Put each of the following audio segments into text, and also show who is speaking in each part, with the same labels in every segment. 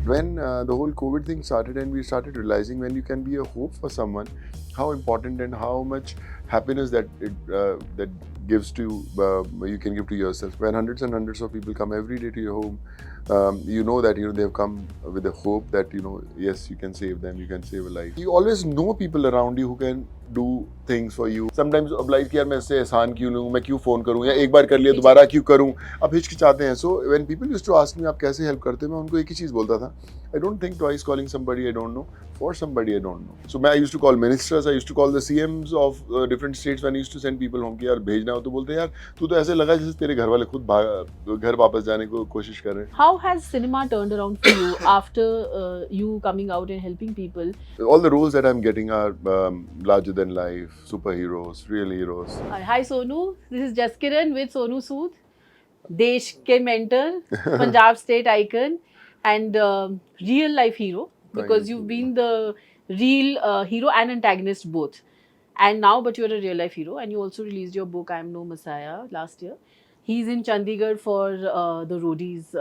Speaker 1: when the whole COVID thing started and we started realizing when you can be a hope for someone, how important and how much happiness that gives to you can give to yourself. When hundreds and hundreds of people come every day to your home, you know that they've come with the hope that yes, you can save them, you can save a life. You always know people around you who can do things for you. Sometimes oblige कि यार मैं इससे एहसान क्यों लूँ, मैं क्यों phone करूँ या एक बार कर लिया दोबारा क्यों करूँ, अब हिचकिचाते हैं. So when people used to ask me आप कैसे हेल्प करते हो, मैं उनको एक ही चीज़ बोलता था, I don't think twice calling somebody I don't know for somebody I don't know. So I used to call ministers, I used to call the CMs of different states when I used to send people home कि यार भेजना हो तो बोलते यार तू तो ऐसे लगा जैसे तेरे घर वाले खुद घर वापस जाने को कोशिश कर रहे हैं.
Speaker 2: How has cinema turned around for you after you coming out and helping people?
Speaker 1: All the roles that I'm getting are larger than life, superheroes, real heroes.
Speaker 2: Hi Sonu, this is Jaskiran with Sonu Sood, देश के mentor, Punjab state icon, and real life hero, because you've been the real hero and antagonist both. And now, but you're a real life hero, and you also released your book I Am No Messiah last year. He's in Chandigarh for the Roadies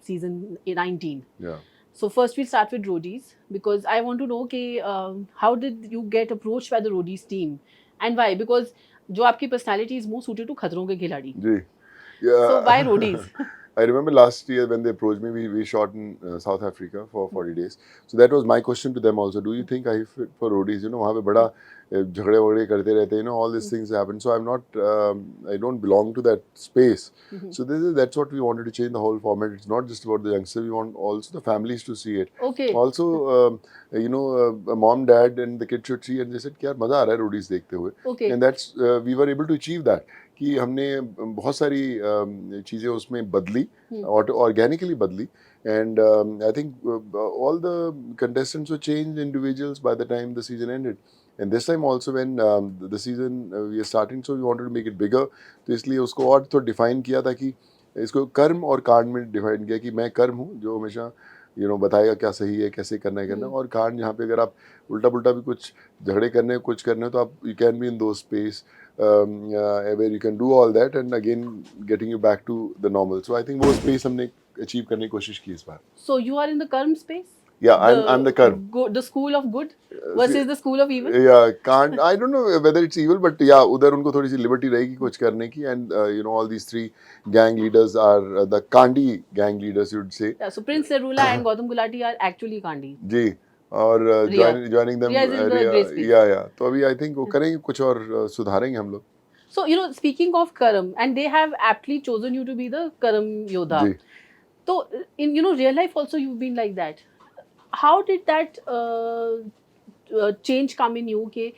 Speaker 2: season 19.
Speaker 1: Yeah.
Speaker 2: So first we'll start with Roadies, because I want to know how did you get approached by the Roadies team and why? Because जो आपकी personality is more suited to खतरों के खिलाड़ी.
Speaker 1: जी. Yeah.
Speaker 2: So why Roadies?
Speaker 1: I remember last year when they approached me, we shot in South Africa for 40 days. So that was my question to them also. Do you think I fit for Roadies? वहाँ पे बड़ा झगड़े वगड़े करते रहते हैं, all these things happen. So I'm not, I don't belong to that space. So that's what we wanted to change the whole format. It's not just about the youngsters. We want also the families to see it.
Speaker 2: Okay.
Speaker 1: Also, a mom, dad, and the kid should see, and they said कि यार मजा आ रहा है Roadies देखते हुए.
Speaker 2: Okay.
Speaker 1: And that's we were able to achieve that. कि हमने बहुत सारी चीज़ें उसमें बदली, ऑर्गेनिकली बदली, and I think all the contestants were changed individuals by the time the season ended. And this time also when the season we are starting, so we wanted to make it bigger. तो इसलिए उसको और तो define किया था कि इसको कर्म और कांड में डिफाइन किया कि मैं कर्म हूँ जो हमेशा बताएगा क्या सही है, कैसे करना है करना, और कांड जहाँ पे अगर आप उल्टा पुल्टा भी कुछ झगड़े करने कुछ करने तो आप यू कैन बी इन दो space where you can do all that and again getting you back to the normal. So I think वो space हमने achieve करने की कोशिश की इस बार.
Speaker 2: So you are in the Karm space?
Speaker 1: Yeah, I'm the Karm.
Speaker 2: The school of good versus the school of evil?
Speaker 1: Yeah, can't, I don't know whether it's evil, but yeah, उधर उनको थोड़ी सी liberty रहेगी कुछ करने की, and all these three gang leaders are the Kandi gang leaders, you'd say.
Speaker 2: Yeah, so Prince Nerula and Gautam Gulati are actually Kandi.
Speaker 1: जी. और joining them, yeah. तो अभी I think वो करेंगे कुछ और सुधारेंगे हम लोग.
Speaker 2: So speaking of Karam, and they have aptly chosen you to be the Karamyodha.
Speaker 1: Ji.
Speaker 2: So in real life also you've been like that. How did that change come in you? कि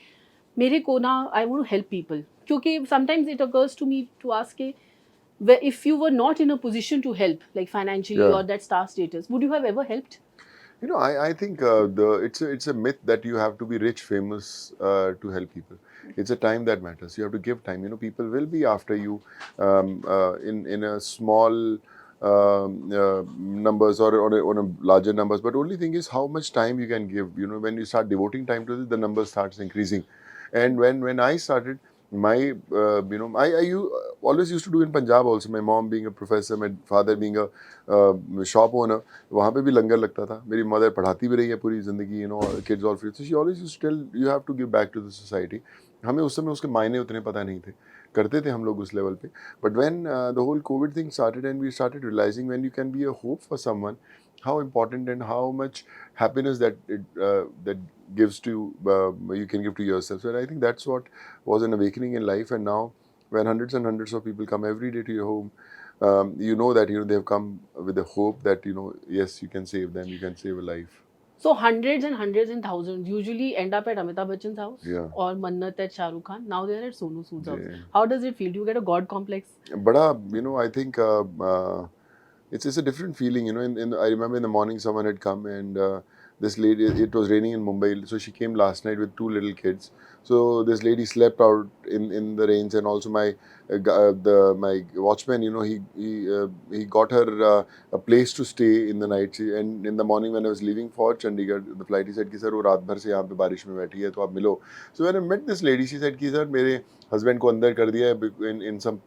Speaker 2: मेरे को ना I want to help people. क्योंकि sometimes it occurs to me to ask if you were not in a position to help, like financially or that star status, would you have ever helped?
Speaker 1: I think it's a myth that you have to be rich, famous to help people. It's a time that matters. You have to give time. People will be after you in a small numbers or on a larger numbers. But only thing is how much time you can give. When you start devoting time to this, the number starts increasing. And when I started, my I always used to do in Punjab also. My mom being a professor, my father being a shop owner, वहाँ पे भी लंगर लगता था. मेरी mother पढ़ाती भी रही है पूरी ज़िंदगी, kids all free. So she always used to tell, you have to give back to the society. हमें उस समय उसके मायने उतने पता नहीं थे, करते थे हम लोग उस लेवल पे. But when the whole COVID thing started and we started realizing when you can be a hope for someone, how important and how much happiness that gives to you can give to yourself. And I think that's what was an awakening in life. And now when hundreds and hundreds of people come every day to your home, you know that they've come with the hope that yes, you can save them, you can save a life.
Speaker 2: So hundreds and hundreds and thousands usually end up at Amitabh Bachchan's house or Mannat at Shah Rukh Khan. Now they're at Sonu Sood's house. How does it feel? Do you get a god complex?
Speaker 1: Bada, I think it's a different feeling. I remember in the morning someone had come and this lady, it was raining in Mumbai, so she came last night with two little kids. So this lady slept out in the rains, and also my my watchman, he got her a place to stay in the night. And in the morning when I was leaving for Chandigarh, the flight, he said कि sir वो रात भर से यहाँ पे बारिश में बैठी है तो आप मिलो. So when I met this lady, she said कि सर मेरे husband को अंदर कर दिया है in some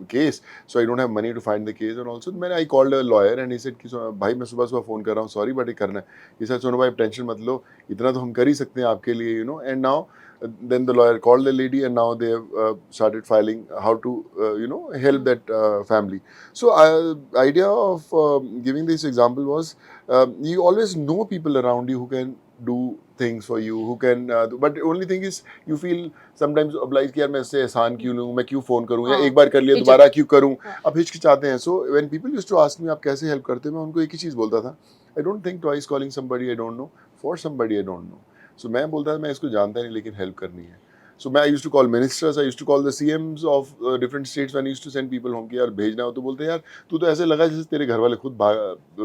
Speaker 1: case, so I don't have money to find the case. And also मैंने I called a lawyer and he said कि भाई मैं सुबह सुबह फ़ोन कर रहा हूँ, सॉरी बट ये करना है. He said सोनू भाई टेंशन मत लो, इतना तो हम कर ही सकते हैं आपके लिए, and now then the lawyer called the lady and now they have started filing how to help that family. So idea of giving this example was you always know people around you who can do things for you, who can but the only thing is you feel sometimes obliged कि यार मैं इससे एहसान क्यों लूँ, मैं क्यों phone करूँ, या एक बार कर लिया दोबारा क्यों करूँ, अब हिचकिचाते हैं. So when people used to ask me आप कैसे हेल्प करते हो, मैं उनको एक ही चीज़ बोलता था, I don't think twice calling somebody I don't know for somebody I don't know. So मैं बोलता था मैं इसको जानता नहीं लेकिन हेल्प करनी है. So I used to call ministers, I used to call the CMs of different states when I used to send people home कि यार भेजना हो तो बोलते यार तू तो ऐसे लगा जैसे तेरे घर वाले खुद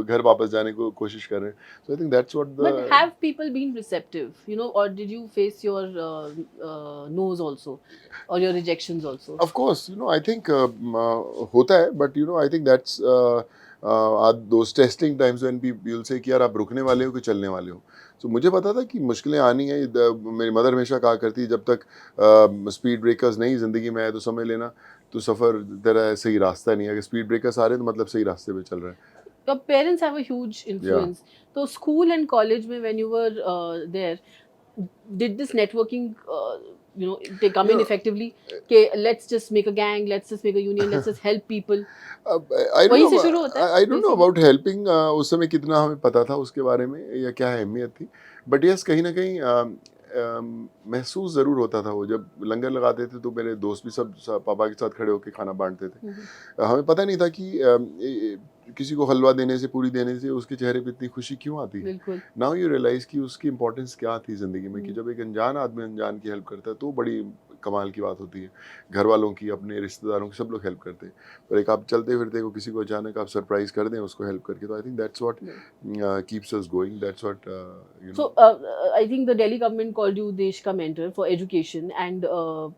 Speaker 1: घर वापस जाने को कोशिश कर रहे हैं. So I think that's what the.
Speaker 2: But have people been receptive, or did you face your no's also, or your rejections also?
Speaker 1: Of course, I think होता है, but I think that's those testing times when people will say कि यार आप रुकने वाले हो कि चलने वाले हो. So मुझे पता था कि मुश्किलें आनी है. मेरी मदर हमेशा कहा करती जब तक स्पीड ब्रेकर्स नहीं ज़िंदगी में आए तो समझ लेना तो सफ़र तेरा सही रास्ता नहीं है. अगर स्पीड ब्रेकर्स आ रहे हैं तो मतलब सही रास्ते पे चल रहा है.
Speaker 2: Your parents have a huge influence. So school and college mein, when you were there, did this networking they come in effectively? Okay, let's just make a gang, let's just make a union, let's just help people.
Speaker 1: I
Speaker 2: वहीं
Speaker 1: don't
Speaker 2: से
Speaker 1: know,
Speaker 2: शुरू होता है
Speaker 1: I don't know about helping. उस समय कितना हमें पता था उसके बारे में या क्या अहमियत थी, बट यस कहीं ना कहीं महसूस ज़रूर होता था. वो जब लंगर लगाते थे तो मेरे दोस्त भी सब पापा के साथ खड़े होकर खाना बांटते थे. हमें पता नहीं था कि किसी को हलवा देने से, पूरी देने से उसके चेहरे पे इतनी खुशी क्यों आती है. नाउ यू रियलाइज कि उसकी इंपॉर्टेंस क्या थी ज़िंदगी में, कि जब एक अनजान आदमी अनजान की हेल्प करता है तो बड़ी कमाल की बात होती है. घर वालों की, अपने रिश्तेदारों की, सब लोग हेल्प करते हैं. पर एक आप चलते फिरते को किसी को अचानक आप सरप्राइज कर दें उसको हेल्प करके, तो I think that's what keeps us going. That's what
Speaker 2: So I think the Delhi government called you Desh ka mentor for education, and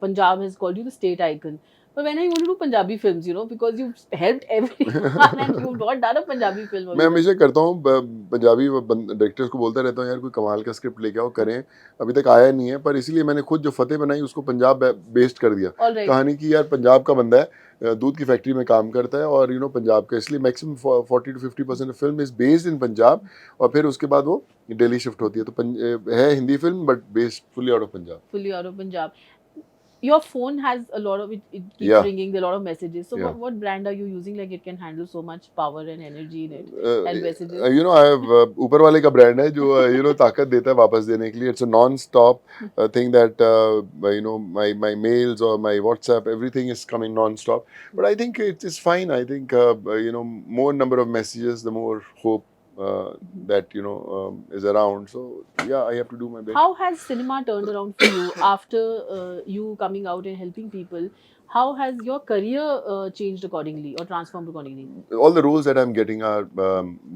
Speaker 2: Punjab has called you the state icon. But when I want to do Punjabi films, because you've helped everyone and you've not done a Punjabi film.
Speaker 1: मैं हमेशा करता हूँ, Punjabi directors को बोलता रहता हूँ यार कोई कमाल का स्क्रिप्ट लेके आओ, करें. अभी तक आया नहीं है, पर इसीलिए मैंने खुद जो फतेह बनाई उसको पंजाब बेस्ड कर दिया. कहानी की यार पंजाब का बंदा है, दूध की फैक्ट्री में काम करता है और पंजाब का, इसलिए maximum 40 to 50% film is based in Punjab, और फिर उसके बाद वो दिल्ली शिफ्ट होती है. तो है Hindi film but based fully out of Punjab.
Speaker 2: Fully out of Punjab. Your phone has a lot of it keeps ringing, there are a lot of messages. So what brand are you using? Like it can handle so much power and energy in it and messages.
Speaker 1: I have ऊपर वाले का brand है जो ताकत देता है वापस देने के लिए. It's a non-stop thing that my mails or my WhatsApp, everything is coming non-stop. But I think it's fine. I think more number of messages, the more hope that is around. So yeah, I have to do my best.
Speaker 2: How has cinema turned around for you after you coming out and helping people? How has your career changed accordingly or transformed accordingly?
Speaker 1: All the roles that I'm getting are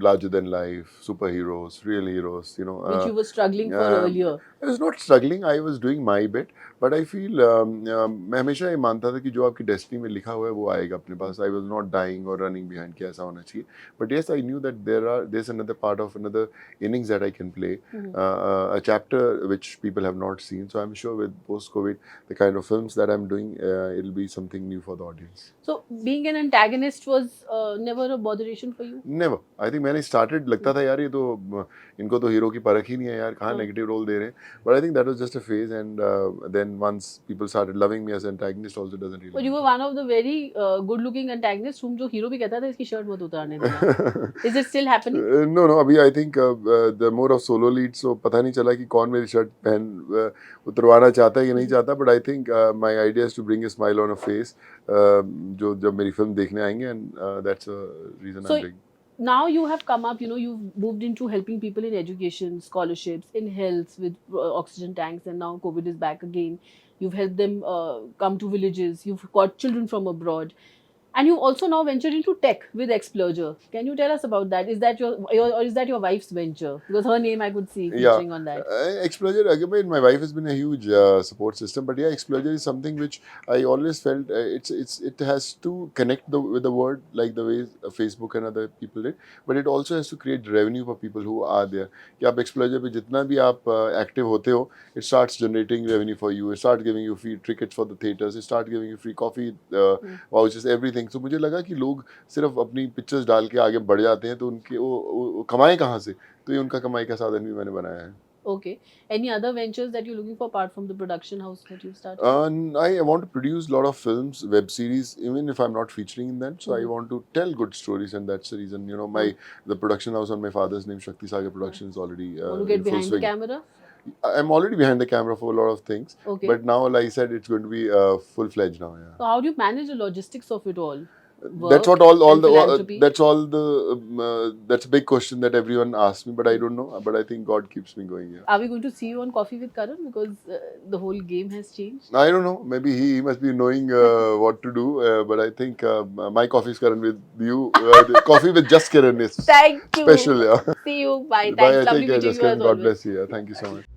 Speaker 1: larger than life, superheroes, real heroes.
Speaker 2: Which you were struggling for earlier.
Speaker 1: I was not struggling. I was doing my bit. But I feel मैं हमेशा ये मानता था कि जो आपकी destiny में लिखा हुआ है वो आएगा अपने पास. I was not dying or running behind कि ऐसा होना चाहिए. But yes, I knew that there's another part of another innings that I can play, a chapter which people have not seen. So I'm sure with post-COVID, the kind of films that I'm doing, it'll be something new for the audience.
Speaker 2: So being an antagonist was never a botheration for you?
Speaker 1: Never. I think मैंने started लगता था यार ये तो इनको तो hero की परख ही नहीं है यार, कहाँ नेगेटिव रोल दे रहे हैं. But I think that was just a phase, and then once people started loving me as an antagonist, also doesn't really.
Speaker 2: But you were one of the very good-looking antagonists whom जो hero भी कहता था इसकी shirt मत उतारने देना. Is it still happening?
Speaker 1: No. अभी I think the more of solo leads, so पता नहीं चला कि कौन मेरी शर्ट पहन उतरवाना चाहता है या नहीं चाहता. But I think my idea is to bring a smile on a face, जो जब मेरी फिल्म देखने आएंगे, and that's a reason I'm doing.
Speaker 2: Now you have come up, you've moved into helping people in education, scholarships, in health with oxygen tanks, and now COVID is back again. You've helped them come to villages. You've got children from abroad. And you also now ventured into tech with Explurger. Can you tell us about that? Is that your or is that your wife's venture? Because her name I could see
Speaker 1: Yeah,
Speaker 2: featuring on that.
Speaker 1: Explurger, again, my wife has been a huge support system, but yeah, Explurger is something which I always felt it has to connect with the world like the way Facebook and other people did, but it also has to create revenue for people who are there. कि आप Explurger पे जितना भी आप active होते हो, it starts generating revenue for you. It starts giving you free tickets for the theaters. It starts giving you free coffee vouchers, everything. So मुझे लगा कि लोग सिर्फ अपनी पिक्चर्स डाल के आगे बढ़ जाते हैं, तो उनके वो कमाएं कहाँ से? तो ये उनका कमाई का साधन भी मैंने बनाया है.
Speaker 2: Okay. Any other ventures that you're looking for apart from the production house that you've started?
Speaker 1: I want to produce a lot of films, web series, even if I'm not featuring in them. So I
Speaker 2: Mhm.
Speaker 1: want to tell good stories, and that's the reason. You know, the production house on my father's name, Shakti Sagar Production, is already
Speaker 2: Want to get
Speaker 1: in full
Speaker 2: behind the
Speaker 1: swing.
Speaker 2: camera?
Speaker 1: I'm already behind the camera for a lot of things,
Speaker 2: Okay.
Speaker 1: but now, like I said, it's going to be full fledged now. Yeah.
Speaker 2: So how do you manage the logistics of it all?
Speaker 1: That's what
Speaker 2: Work
Speaker 1: all
Speaker 2: and
Speaker 1: the
Speaker 2: philanthropy.
Speaker 1: that's all the that's a big question that everyone asks me, but I don't know. But I think God keeps me going. Yeah.
Speaker 2: Are we going to see you on Coffee with Karan? Because the whole game has changed.
Speaker 1: I don't know. Maybe he must be knowing what to do. But I think my coffee is Karan with you. The coffee with Jaskiran is
Speaker 2: Thank you.
Speaker 1: special. Yeah.
Speaker 2: See you. Bye.
Speaker 1: Bye.
Speaker 2: Thanks.
Speaker 1: I
Speaker 2: Lovely
Speaker 1: take care,
Speaker 2: meeting you as
Speaker 1: Jaskiran. God
Speaker 2: always.
Speaker 1: bless you. Yeah. Thank you so much.